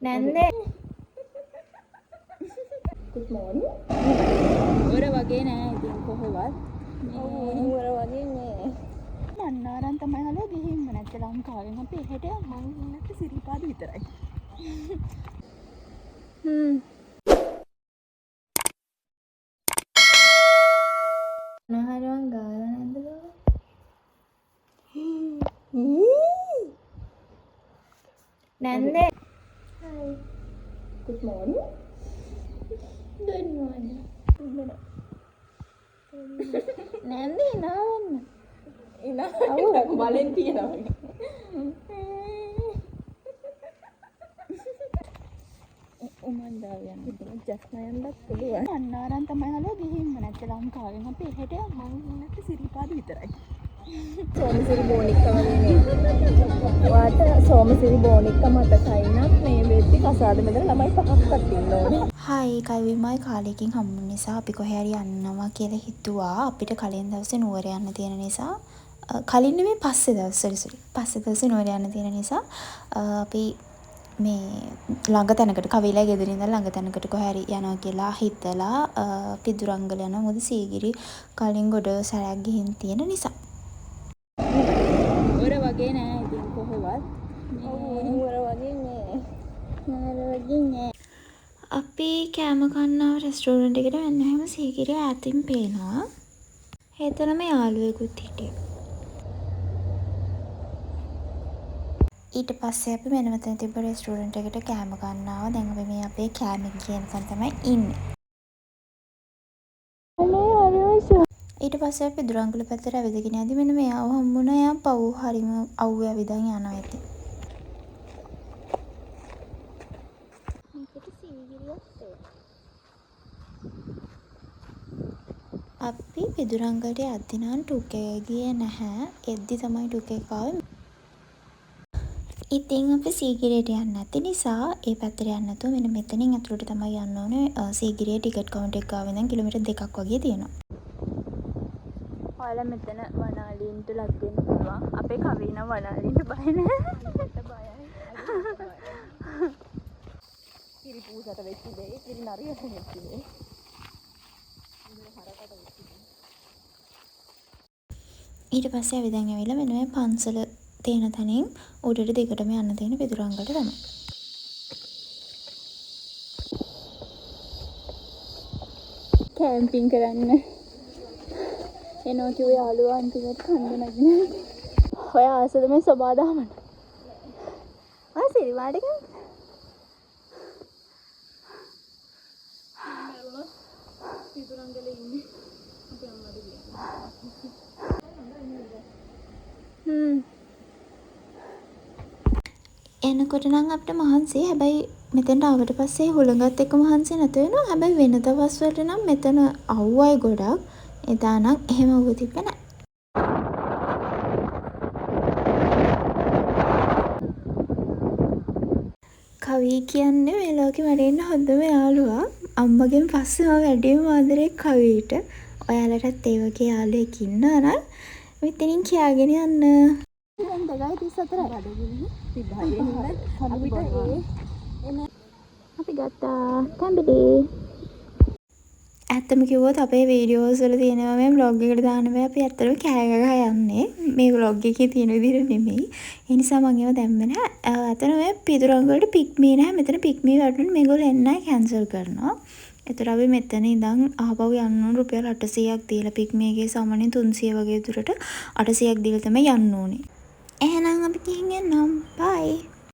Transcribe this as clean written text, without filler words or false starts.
නැන්දේ good morning. ඔර වගේ නෑ ඉතින් කොහෙවත් ඌර වගේ නේ. මන්නාරන් තමයි හලෝ ගිහින්ම නැත්නම් ලංකාවෙන් අපි එහෙට මං ඉන්නත් සිරිපාද විතරයි. නහරවන් ගාලා නැද්ද බෝ? නැන්දේ hi good morning. good morning. නැන්දේ නාවන්න. බලෙන් තියනවා. උමන්දා යන්න ජස්නා යන්නත් පුළුවන්. මන්නාරන් තමයි හලෝ ගිහින්ම නැත්නම් ලංකාවෙන් අපි එහෙට මං ඉන්නත් සිරිපාද විතරයි. සෝමසිරි බෝනික්ක වගේ නේ. වාට සෝමසිරි බෝනික්ක මතකයි නම් මේ වෙද්දි කසාද මෙතන ළමයි පහක්වත් ඉන්න ඕනේ. හයි කයිවිමයි කාලෙකින් හම්බුන නිසා අපි කොහේ හරි යන්නවා කියලා හිතුවා. අපිට කලින් දවසේ නුවර යන්න තියෙන නිසා කලින් නෙමෙයි පස්සේ දවසේ නුවර යන්න තියෙන නිසා අපි මේ ළඟ තැනකට කවිලා ගෙදර ඉඳන් ළඟ තැනකට කොහේ හරි යනවා කියලා හිතලා පිදුරංගල යනවා. මොකද සීගිරි කලින් ගොඩ සැරයක් ගිහින් තියෙන නිසා. ඔර වගේ නෑ ඉතින් කොහෙවත්. ඌර වගේ නේ. අපි කෑම කන්නාව රෙස්ටෝරන්ට් එකට වෙන්නාම සීගිරිය ඈතින් පේනවා. එතනම යාළුවෙකුත් හිටියා. ඊට පස්සේ අපි මෙන්න මෙතන තිබ්බ රෙස්ටෝරන්ට් එකට කෑම ගන්න ආවා. දැන් අපි මේ අපේ කෑමෙන් කියන තැන තමයි ඉන්නේ. ඊට පස්සේ අපි දුරංගල පැත්තට ඇවිදගෙන යද්දි මෙන්න මෙයාව හම්බුණා. එයා පව් හරිම අවුවේ ඇවිදන් යනවා ඉතින්. අපි පිදුරංගලට යද්දි නම් ටුකේ ගියේ නැහැ. එද්දි තමයි ටුකේ ආවේ. ඉතින් අපි සීගිරියට යන්නේ නැති නිසා ඒ පැත්තට යන්න නැතුව මෙන්න මෙතනින් ඇතුළට තමයි යන්න ඕනේ. සීගිරියේ ටිකට් කවුන්ටර් එක ගාව ඉඳන් කිලෝමීටර් 2ක් වගේ තියෙනවා. ඔයාලා මෙතන වනාලීන්ට ලක් වෙන්න පුළුවන්. අපේ කවින වනාලීන්ට බය නැහැ. කිරි පූසට වෙච්ච දෙයි, කිරි නරියට වෙච්ච දෙයි. ඊට පස්සේ අපි දැන් ඇවිල්ලා මෙන්න මේ පන්සල තියෙන තැනින් උඩට දිගටම යන්න තියෙන පිදුරංගලට තමයි. කැම්පින් කරන්න එනවා කිව්වේ යාළුවා අන්තිමට කන්න නැගින. ඔය ආසද මේ සබාදාමන. සිරිවාඩ කැම්ප්. පිදුරංගලේ ඉන්නේ. අපි අම්මට ගියා. එනකොට නම් අපිට මහන්සි. හැබැයි මෙතනට ආවට පස්සේ හුළඟත් එක්ක මහන්සි නැතු වෙනවා. හැබැයි වෙන දවස් වලට නම් මෙතන අවුවයි ගොඩක්. එදා නම් එහෙම අවුව තිබ්බේ නැහැ. කවි කියන්නේ මේ ලෝකේ මට ඉන්න හොඳම යාළුවා. අම්මගෙන් පස්සේ මම වැඩිම ආදරේ කවිට. ඔයාලටත් ඒ වගේ යාළුවෙක් ඉන්නවා නම් මෙතනින් කියාගෙන යන්න. දැන් 2:34 බඩගිනි 36 අපිට අපි ගත්තා කැම්බිලි. ඇත්තම කිව්වොත් අපේ වීඩියෝස් වල තියෙනවා මේ vlog එකට දාන්න බෑ. අපි ඇත්තටම කෑ ගහ යන්නේ මේ vlog එකේ තියෙන විදිහට නෙමෙයි. ඒ නිසා මම ඒව දැම්මේ නෑ. අතන මේ පිදුරංගලට පික්මී නැහැ. මෙතන පික්මී වලට මේගොල්ලෝ එන්නයි කැන්සල් කරනවා. ඒතර අපි මෙතන ඉඳන් ආපහු යන්න ඕන රුපියල් 800ක් දීලා පික්මීගේ සාමාන්‍යයෙන් 300 වගේ දුරට 800ක් දීලා තමයි යන්න ඕනේ. එහෙනම් අපි ගිහින් එන්නම්. බයි.